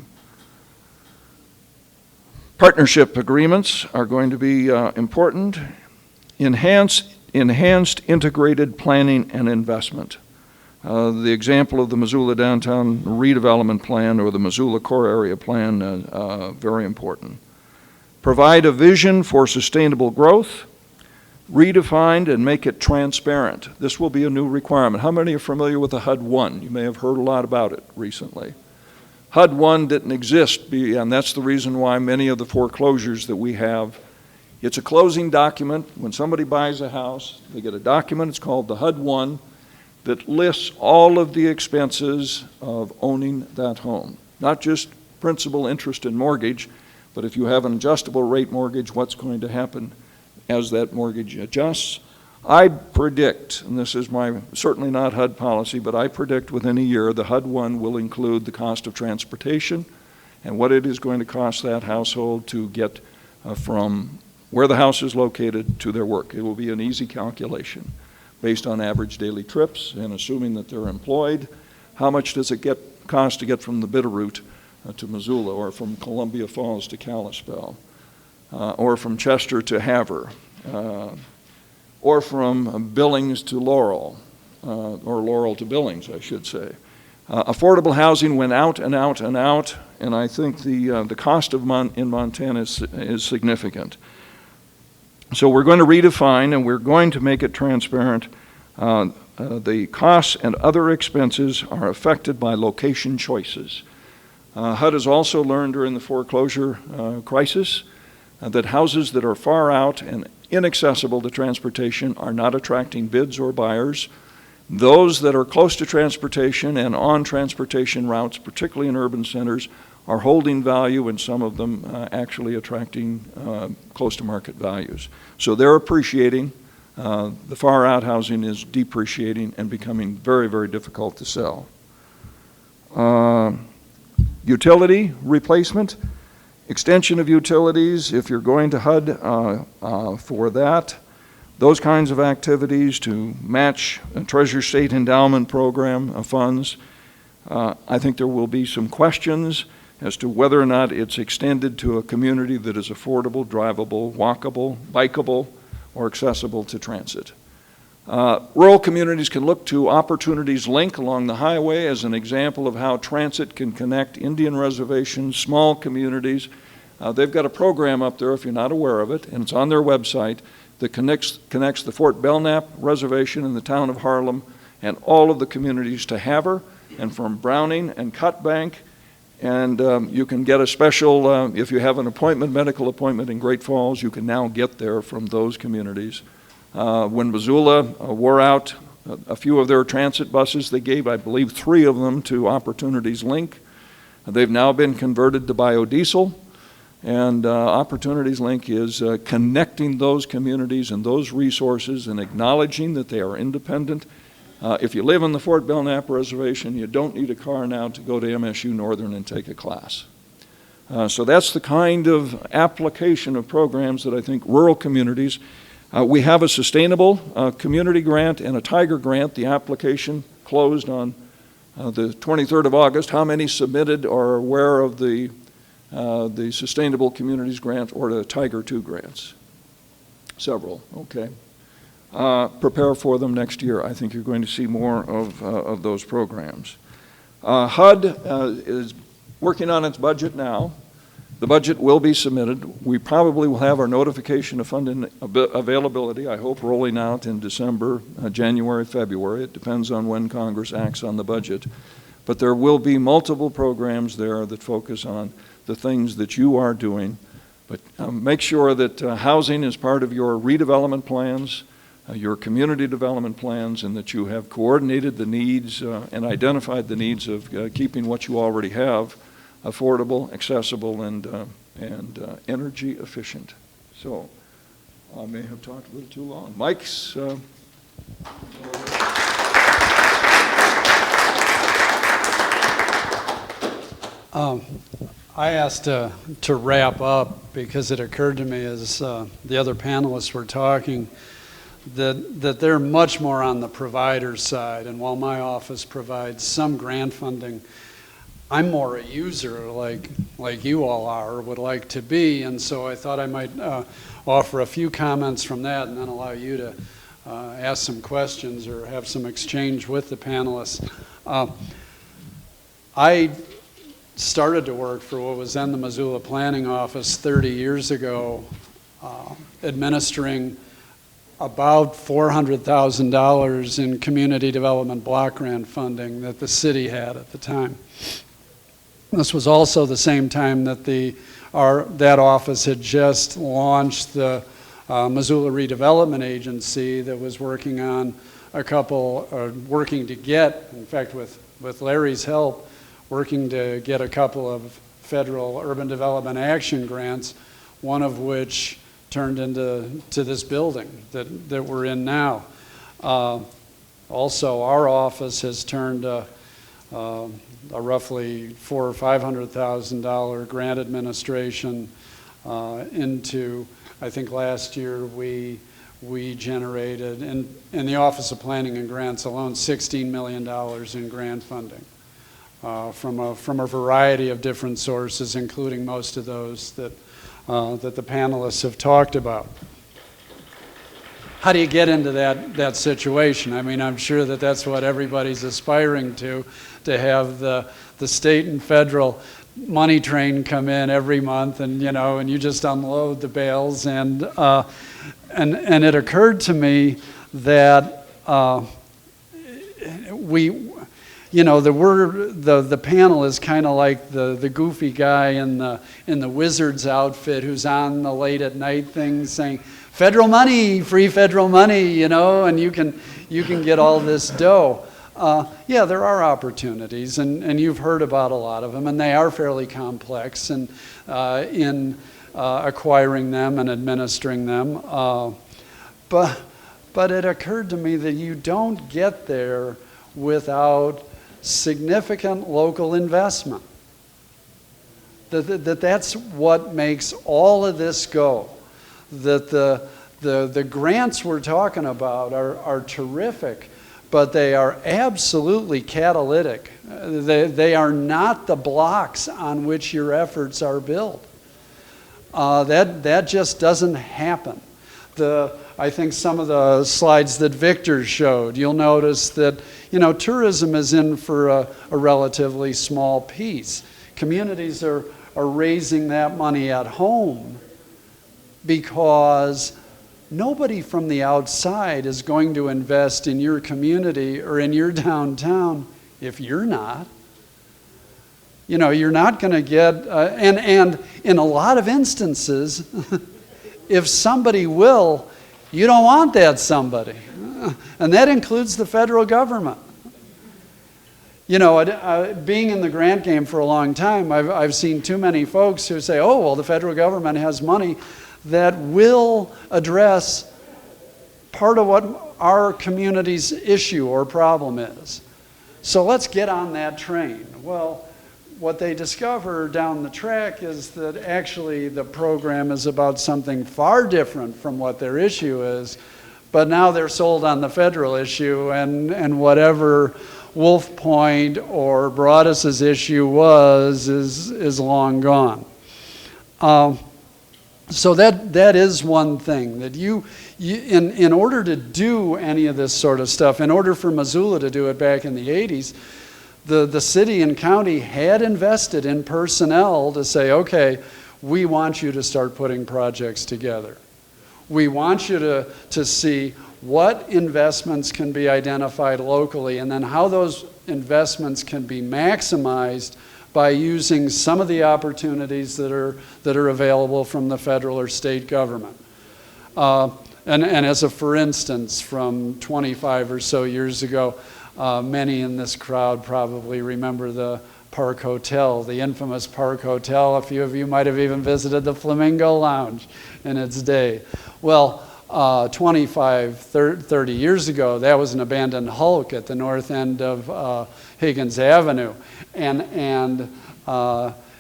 Partnership agreements are going to be important. Enhanced integrated planning and investment. The example of the Missoula Downtown Redevelopment Plan or the Missoula Core Area Plan, very important. Provide a vision for sustainable growth, redefined and make it transparent. This will be a new requirement. How many are familiar with the HUD-1? You may have heard a lot about it recently. HUD-1 didn't exist, and that's the reason why many of the foreclosures that we have, it's a closing document. When somebody buys a house, they get a document, it's called the HUD-1, that lists all of the expenses of owning that home. Not just principal, interest, and mortgage, but if you have an adjustable rate mortgage, what's going to happen as that mortgage adjusts. I predict, and this is certainly not HUD policy, but I predict within a year the HUD-1 will include the cost of transportation and what it is going to cost that household to get from where the house is located to their work. It will be an easy calculation based on average daily trips and assuming that they're employed. How much does it cost to get from the Bitterroot to Missoula, or from Columbia Falls to Kalispell, or from Chester to Havre, or from Billings to Laurel, or Laurel to Billings, I should say. Affordable housing went out and out and out, and I think the cost in Montana is significant. So we're going to redefine and we're going to make it transparent. The costs and other expenses are affected by location choices. HUD has also learned during the foreclosure crisis that houses that are far out and inaccessible to transportation are not attracting bids or buyers. Those that are close to transportation and on transportation routes, particularly in urban centers, are holding value, and some of them actually attracting close to market values. So they're appreciating. The far out housing is depreciating and becoming very, very difficult to sell. Utility replacement, extension of utilities, if you're going to HUD for that, those kinds of activities to match a Treasury State Endowment Program funds. I think there will be some questions as to whether or not it's extended to a community that is affordable, drivable, walkable, bikeable, or accessible to transit. Rural communities can look to Opportunities Link along the highway as an example of how transit can connect Indian reservations, small communities. They've got a program up there, if you're not aware of it, and it's on their website, that connects the Fort Belknap Reservation in the town of Harlem and all of the communities to Havre, and from Browning and Cutbank And you can get a special, if you have an appointment, medical appointment in Great Falls, you can now get there from those communities. When Missoula wore out a few of their transit buses, they gave, I believe, 3 of them to Opportunities Link. They've now been converted to biodiesel. And Opportunities Link is connecting those communities and those resources and acknowledging that they are independent. If you live on the Fort Belknap Reservation, you don't need a car now to go to MSU Northern and take a class. So that's the kind of application of programs that I think rural communities. We have a sustainable community grant and a Tiger grant. The application closed on the 23rd of August. How many submitted or are aware of the Sustainable Communities Grant or the Tiger 2 grants? Several, okay. Prepare for them next year. I think you're going to see more of those programs. HUD is working on its budget now. The budget will be submitted. We probably will have our notification of funding availability, I hope, rolling out in December, January, February. It depends on when Congress acts on the budget. But there will be multiple programs there that focus on the things that you are doing. But make sure that housing is part of your redevelopment plans, your community development plans, and that you have coordinated the needs and identified the needs of keeping what you already have affordable, accessible, and energy efficient. So I may have talked a little too long. Mike's. I asked to wrap up because it occurred to me as the other panelists were talking that they're much more on the provider side, and while my office provides some grant funding, I'm more a user like you all are or would like to be, and so I thought I might offer a few comments from that and then allow you to ask some questions or have some exchange with the panelists. I started to work for what was then the Missoula Planning Office 30 years ago, administering about $400,000 in community development block grant funding that the city had at the time. This was also the same time that that office had just launched the Missoula Redevelopment Agency that was working on working to get, in fact with Larry's help, working to get a couple of federal urban development action grants, one of which turned into this building that we're in now. Also, our office has turned a roughly $400,000 or $500,000 grant administration into, I think last year we generated, in the Office of Planning and Grants alone, $16 million in grant funding. From a variety of different sources, including most of those that the panelists have talked about. How do you get into that situation? I mean, I'm sure that's what everybody's aspiring to have the state and federal money train come in every month, and you just unload the bales. And it occurred to me that the panel is kind of like the goofy guy in the wizard's outfit who's on the late at night thing saying, "Federal money, free federal money," and you can get all this dough. Yeah, there are opportunities, and you've heard about a lot of them, and they are fairly complex in acquiring them and administering them. But it occurred to me that you don't get there without significant local investment. That's what makes all of this go. That the grants we're talking about are terrific, but they are absolutely catalytic. They are not the blocks on which your efforts are built. That just doesn't happen. I think some of the slides that Victor showed, you'll notice that tourism is in for a relatively small piece. Communities are raising that money at home because nobody from the outside is going to invest in your community or in your downtown if you're not. You know, you're not going to get, and in a lot of instances, if somebody will, you don't want that somebody. And that includes the federal government. You know, being in the grant game for a long time, I've seen too many folks who say, oh, well, the federal government has money that will address part of what our community's issue or problem is. So let's get on that train. Well, what they discover down the track is that actually the program is about something far different from what their issue is, but now they're sold on the federal issue, and whatever Wolf Point or Broadus's issue is long gone. So that is one thing, that you in order to do any of this sort of stuff, in order for Missoula to do it back in the 80s, the city and county had invested in personnel to say, okay, we want you to start putting projects together. We want you to see what investments can be identified locally, and then how those investments can be maximized by using some of the opportunities that are available from the federal or state government. And as a for instance, from 25 or so years ago, many in this crowd probably remember the Park Hotel, the infamous Park Hotel. A few of you might have even visited the Flamingo Lounge in its day. Well, 25, 30 years ago, that was an abandoned hulk at the north end of Higgins Avenue. And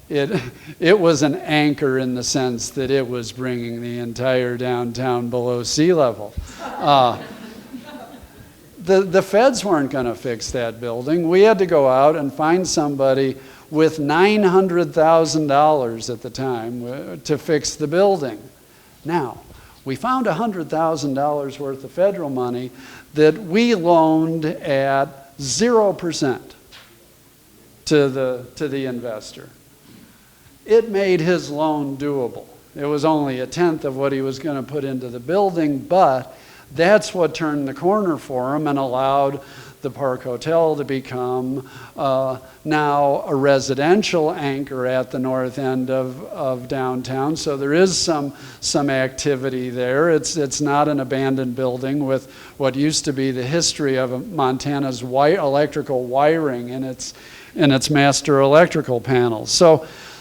it was an anchor in the sense that it was bringing the entire downtown below sea level. The feds weren't going to fix that building. We had to go out and find somebody with $900,000 at the time to fix the building. Now, we found $100,000 worth of federal money that we loaned at 0% to the investor. It made his loan doable. It was only a tenth of what he was going to put into the building, but that's what turned the corner for him and allowed the Park Hotel to become now a residential anchor at the north end of downtown. So there is some activity there. It's not an abandoned building with what used to be the history of Montana's electrical wiring in its master electrical panels.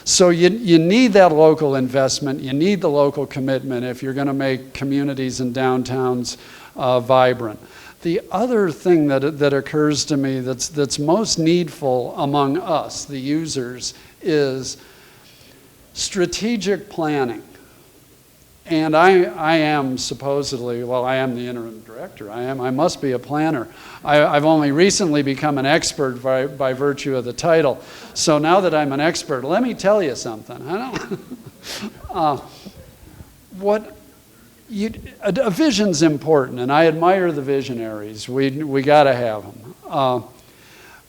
So you need that local investment. You need the local commitment if you're going to make communities and downtowns vibrant. The other thing that occurs to me that's most needful among us, the users, is strategic planning. And I am supposedly, well, I am the interim director. I must be a planner. I've only recently become an expert by virtue of the title. So now that I'm an expert, let me tell you something. A vision's important, and I admire the visionaries. We got to have them.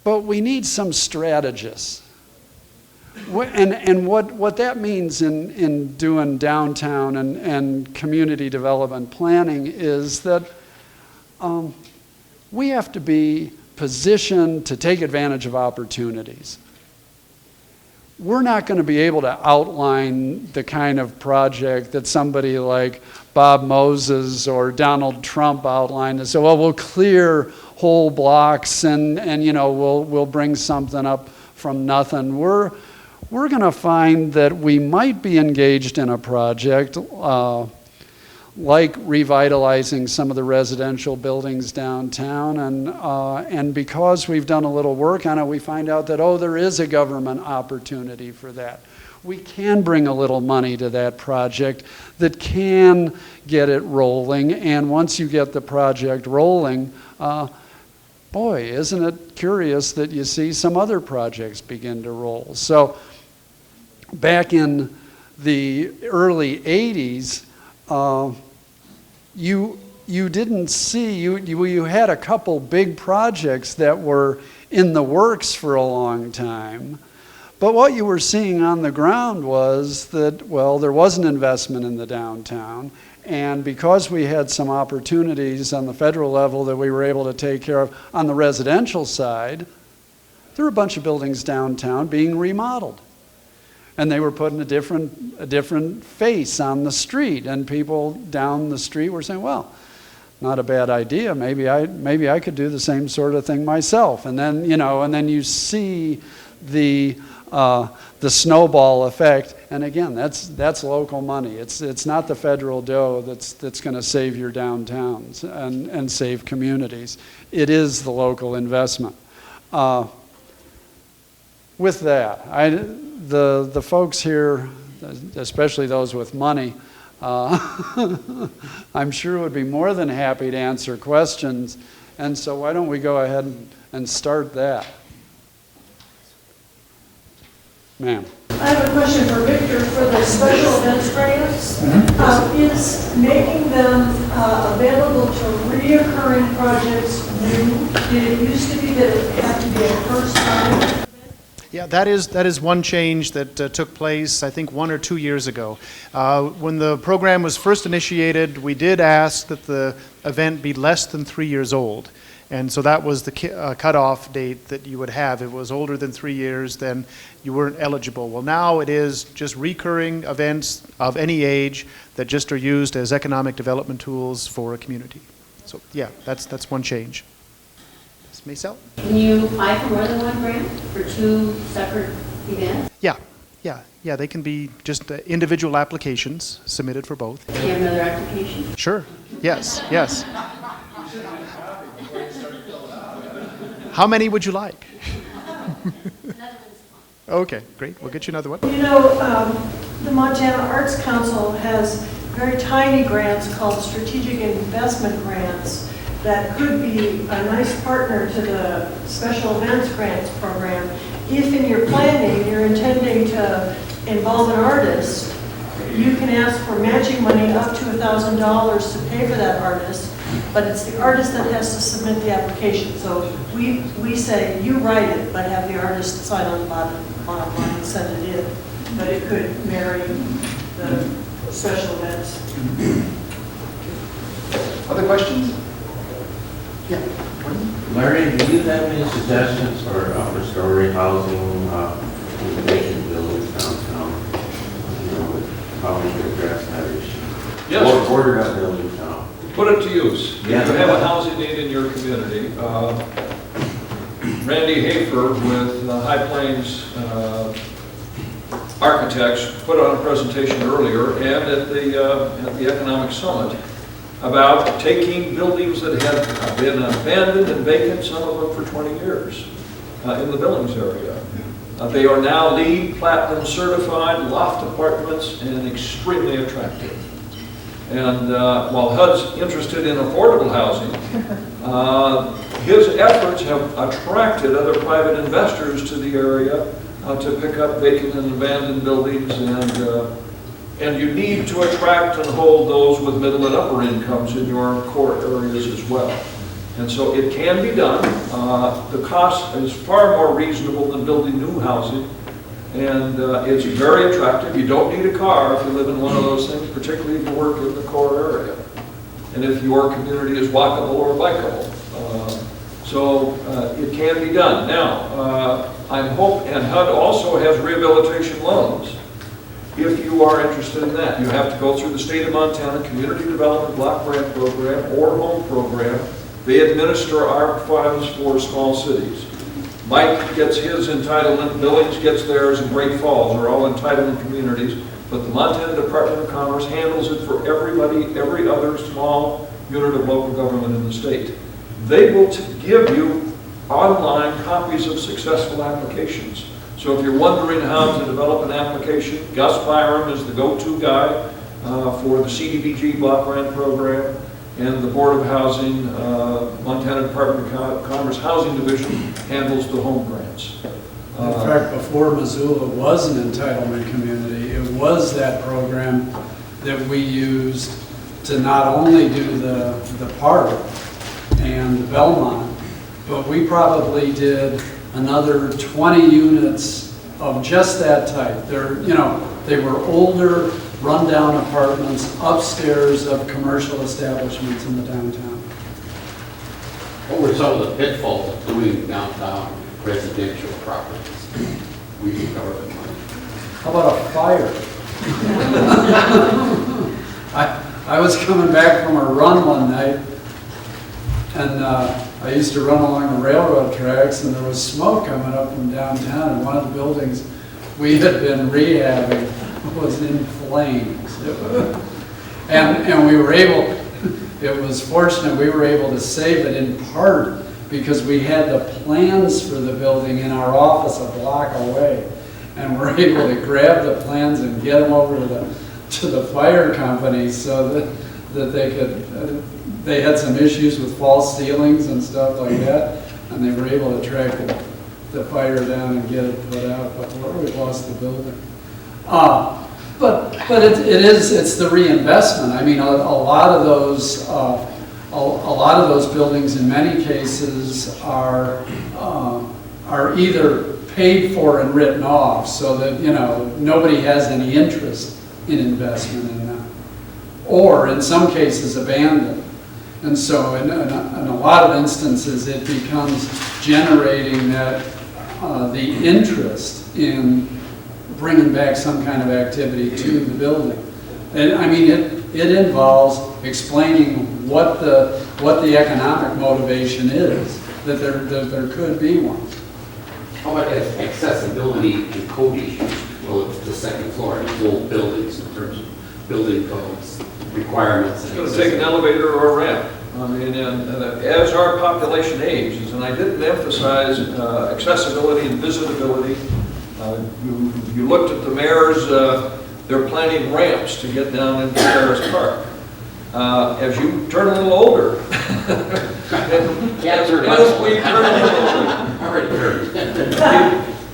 But we need some strategists. And what that means in doing downtown and community development planning is that we have to be positioned to take advantage of opportunities. We're not going to be able to outline the kind of project that somebody like Bob Moses or Donald Trump outlined and say, well, we'll clear whole blocks and we'll bring something up from nothing. We're going to find that we might be engaged in a project like revitalizing some of the residential buildings downtown, and because we've done a little work on it, we find out that, there is a government opportunity for that. We can bring a little money to that project that can get it rolling, and once you get the project rolling, boy, isn't it curious that you see some other projects begin to roll. So back in the early 80s, you didn't see, you had a couple big projects that were in the works for a long time, but what you were seeing on the ground was that, well, there was an investment in the downtown, and because we had some opportunities on the federal level that we were able to take care of on the residential side, there were a bunch of buildings downtown being remodeled. And they were putting a different face on the street, and people down the street were saying, well, not a bad idea. Maybe I could do the same sort of thing myself. And then, and then you see the snowball effect. And again, that's local money. It's not the federal dough that's going to save your downtowns and save communities. It is the local investment. With that, the folks here, especially those with money, I'm sure would be more than happy to answer questions. And so why don't we go ahead and start that? Ma'am. I have a question for Victor for the special events grants. Is making them available to reoccurring projects new? Did it used to be that it had to be a first time? Yeah, that is one change that took place, I think, 1 or 2 years ago. When the program was first initiated, we did ask that the event be less than 3 years old. And so that was the cutoff date that you would have. If it was older than 3 years, then you weren't eligible. Well, now it is just recurring events of any age that just are used as economic development tools for a community. So, yeah, that's one change. Maysel? Can you apply for more than one grant for 2 separate events? Yeah, they can be just individual applications submitted for both. Do you have another application? Sure, yes. How many would you like? Okay, great, we'll get you another one. The Montana Arts Council has very tiny grants called strategic investment grants that could be a nice partner to the special events grants program. If in your planning you're intending to involve an artist, you can ask for matching money up to $1,000 to pay for that artist, but it's the artist that has to submit the application. So we say, you write it, but have the artist sign on the bottom line and send it in. But it could marry the special events. Other questions? Yeah. Larry, do you have any suggestions for upper-story housing, vacant buildings downtown? How we should address that issue? Yes. Or order up buildings now? Put it to use. If you Yeah. have a housing need in your community, Randy Hafer with High Plains Architects put on a presentation earlier and at the Economic Summit about taking buildings that have been abandoned and vacant, some of them for 20 years, in the Billings area. They are now LEED Platinum certified loft apartments and extremely attractive. And while HUD's interested in affordable housing, his efforts have attracted other private investors to the area to pick up vacant and abandoned buildings, and you need to attract and hold those with middle and upper incomes in your core areas as well. And so it can be done. The cost is far more reasonable than building new housing, and it's very attractive. You don't need a car if you live in one of those things, particularly if you work in the core area, and if your community is walkable or bikeable. So it can be done. Now, I'm hoping, and HUD also has rehabilitation loans. If you are interested in that, you have to go through the State of Montana Community Development Block Grant Program or Home Program. They administer our funds for small cities. Mike gets his entitlement, Billings gets theirs, and Great Falls are all entitlement communities. But the Montana Department of Commerce handles it for everybody, every other small unit of local government in the state. They will give you online copies of successful applications. So if you're wondering how to develop an application, Gus Byram is the go-to guy for the CDBG block grant program, and the Board of Housing, Montana Department of Commerce Housing Division handles the home grants. In fact, before Missoula was an entitlement community, it was that program that we used to not only do the park and the Belmont, but we probably did another 20 units of just that type. They were older, rundown apartments upstairs of commercial establishments in the downtown. What were some of the pitfalls of doing downtown residential properties. We do government money. How about a fire? I was coming back from a run one night, and I used to run along the railroad tracks, and there was smoke coming up from downtown, and one of the buildings we had been rehabbing was in flames. And we were able, it was fortunate we were able to save it in part because we had the plans for the building in our office a block away. And we're able to grab the plans and get them over to the fire company so that they could, they had some issues with false ceilings and stuff like that, and they were able to track the fire down and get it put out before we lost the building. But it's the reinvestment. I mean, a lot of those buildings in many cases are either paid for and written off, so that nobody has any interest in investment in them, or in some cases abandoned. And so in a lot of instances it becomes generating that the interest in bringing back some kind of activity to the building. And I mean it involves explaining what the economic motivation is, that there could be one. How about accessibility and code issues relative to the second floor in old buildings in terms of building codes, requirements? It's going to take an elevator or a ramp. I mean, and as our population ages, and I didn't emphasize accessibility and visitability. You looked at the mayor's, they're planning ramps to get down into Terrace Park. As you turn a little older,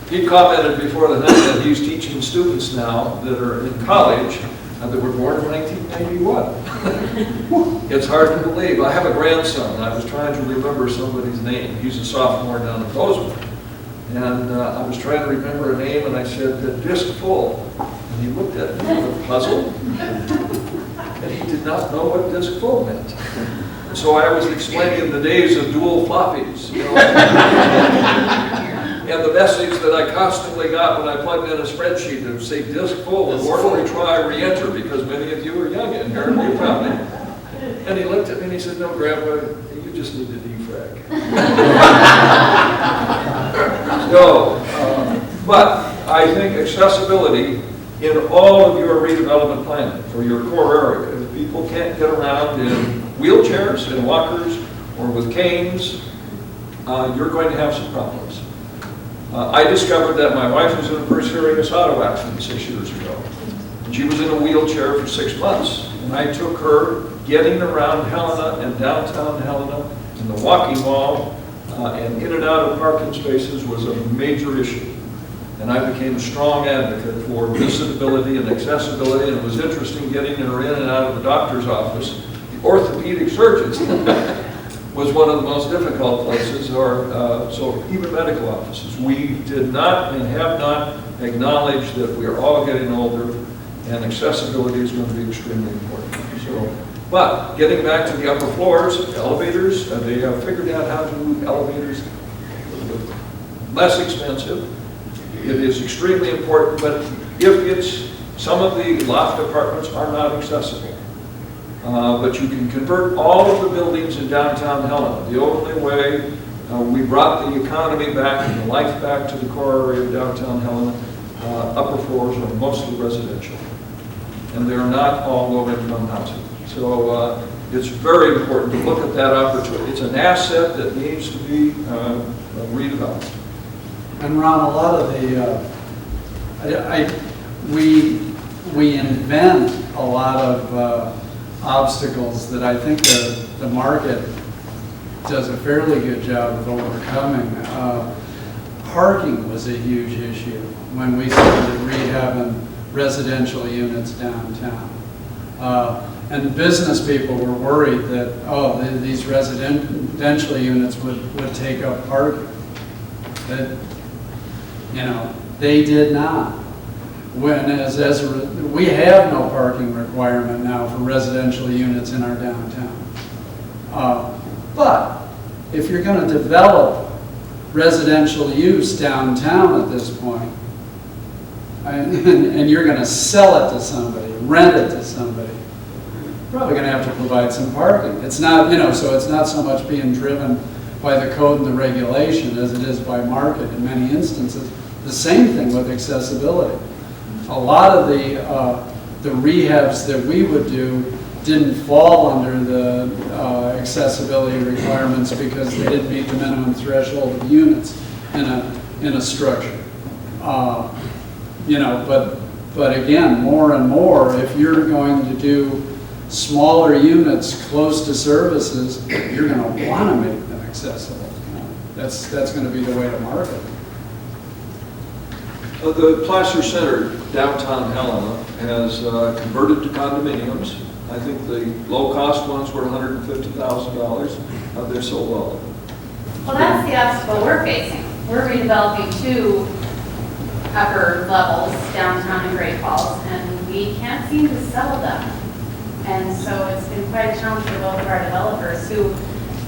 he commented before the night that he's teaching students now that are in college that were born in 1991. It's hard to believe. I have a grandson. I was trying to remember somebody's name. He's a sophomore down in Bozeman. And I was trying to remember a name, and I said, Disc Full. And he looked at me with a puzzle. And he did not know what disc full meant. So I was explaining the days of dual floppies, and the message that I constantly got when I plugged in a spreadsheet to say disc full and orderly try re-enter, because many of you are young in here, you probably. And he looked at me and he said, no, Grandpa, you just need to defrag. But I think accessibility in all of your redevelopment planning for your core area, if people can't get around in wheelchairs and walkers or with canes, you're going to have some problems. I discovered that my wife was in a pretty serious auto accident 6 years ago. And she was in a wheelchair for 6 months. And I took her getting around Helena and downtown Helena and the walking wall and in and out of parking spaces was a major issue. And I became a strong advocate for visitability and accessibility, and it was interesting getting her in and out of the doctor's office. The orthopedic surgeons was one of the most difficult places, so even medical offices. We did not and have not acknowledged that we are all getting older, and accessibility is going to be extremely important. But getting back to the upper floors, elevators, they have figured out how to do elevators less expensive. It is extremely important, but if some of the loft apartments are not accessible, but you can convert all of the buildings in downtown Helena. The only way we brought the economy back and the life back to the core area of downtown Helena, upper floors are mostly residential. And they're not all low-income housing. So it's very important to look at that opportunity. It's an asset that needs to be redeveloped. And Ron, a lot of we invent a lot of obstacles that I think the market does a fairly good job of overcoming. Parking was a huge issue when we started rehabbing residential units downtown. And the business people were worried that, these residential units would take up parking. That, they did not. We have no parking requirement now for residential units in our downtown. But if you're going to develop residential use downtown at this point, and you're going to sell it to somebody, rent it to somebody, you're probably going to have to provide some parking. It's not, so it's not so much being driven by the code and the regulation as it is by market in many instances. The same thing with accessibility. A lot of the rehabs that we would do didn't fall under the accessibility requirements because they didn't meet the minimum threshold of units in a structure. But again, more and more, if you're going to do smaller units close to services, you're going to want to make them accessible. That's going to be the way to market. The Placer Center, downtown Helena, has converted to condominiums. I think the low-cost ones were $150,000. They're so well. Well, that's the obstacle we're facing. We're redeveloping 2 upper levels downtown in Great Falls, and we can't seem to sell them. And so it's been quite a challenge for both of our developers who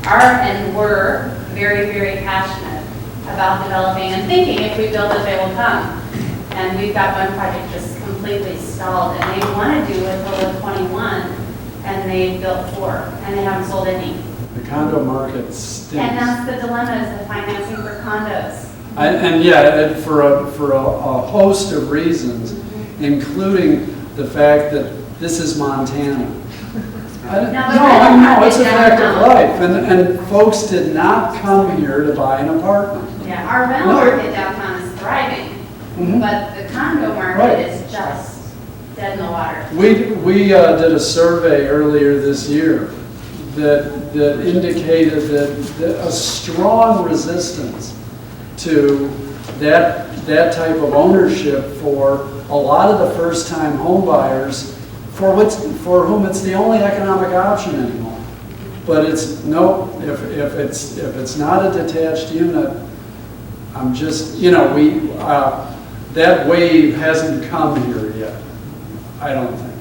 are and were very, very passionate about developing and thinking if we build it, they will come. And we've got one project just completely stalled, and they want to do a total of 21, and they built 4, and they haven't sold any. The condo market stinks. And that's the dilemma, is the financing for condos. For a host of reasons, including the fact that this is Montana. No, it's a fact of life, and folks did not come here to buy an apartment. Yeah, our rental market downtown is thriving. But the condo market is just dead in the water. We did a survey earlier this year that indicated that a strong resistance to that type of ownership for a lot of the first-time home buyers for whom it's the only economic option anymore. But it's if it's not a detached unit, I'm just that wave hasn't come here yet, I don't think.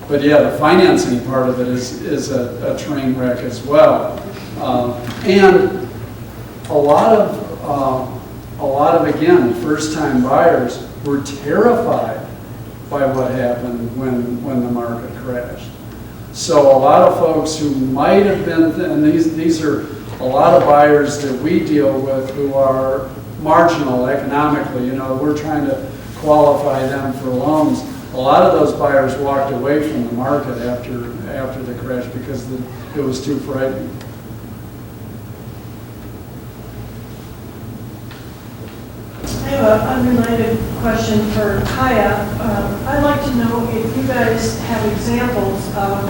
But yeah, the financing part of it is a train wreck as well. And a lot of again, first-time buyers were terrified by what happened when the market crashed. So a lot of folks who might have been, and these are a lot of buyers that we deal with who are marginal economically, we're trying to qualify them for loans. A lot of those buyers walked away from the market after the crash because it was too frightening. I have an unrelated question for Kaia. I'd like to know if you guys have examples of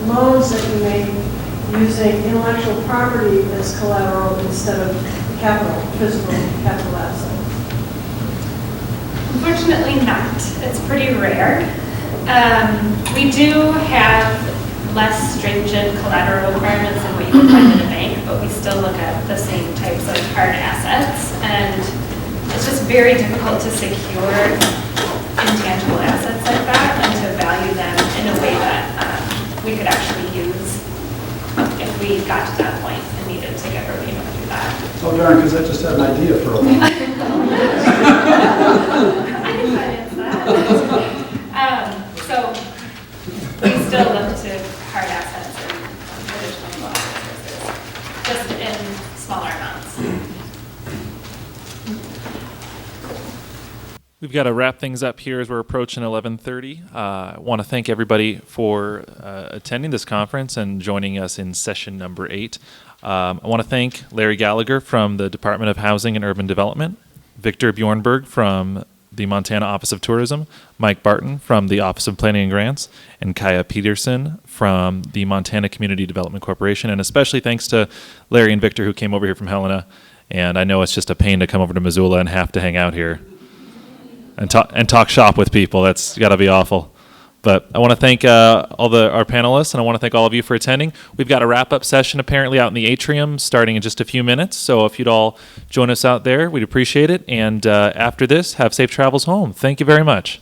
loans that you made using intellectual property as collateral instead of physical capital asset. Unfortunately not. It's pretty rare. We do have less stringent collateral requirements than what you can find in a bank, but we still look at the same types of hard assets, and it's just very difficult to secure intangible assets like that and to value them in a way that we could actually use if we got to that point and needed to get a repayment through that. Oh darn, because I just had an idea for a loan. I can finance that. So we still look to hard assets and traditional loan businesses, just in smaller amounts. We've got to wrap things up here as we're approaching 11:30. I want to thank everybody for attending this conference and joining us in session number 8. I want to thank Larry Gallagher from the Department of Housing and Urban Development, Victor Bjornberg from the Montana Office of Tourism, Mike Barton from the Office of Planning and Grants, and Kaia Peterson from the Montana Community Development Corporation. And especially thanks to Larry and Victor who came over here from Helena. And I know it's just a pain to come over to Missoula and have to hang out here and talk shop with people. That's got to be awful. But I want to thank all our panelists, and I want to thank all of you for attending. We've got a wrap-up session apparently out in the atrium starting in just a few minutes. So if you'd all join us out there, we'd appreciate it. And after this, have safe travels home. Thank you very much.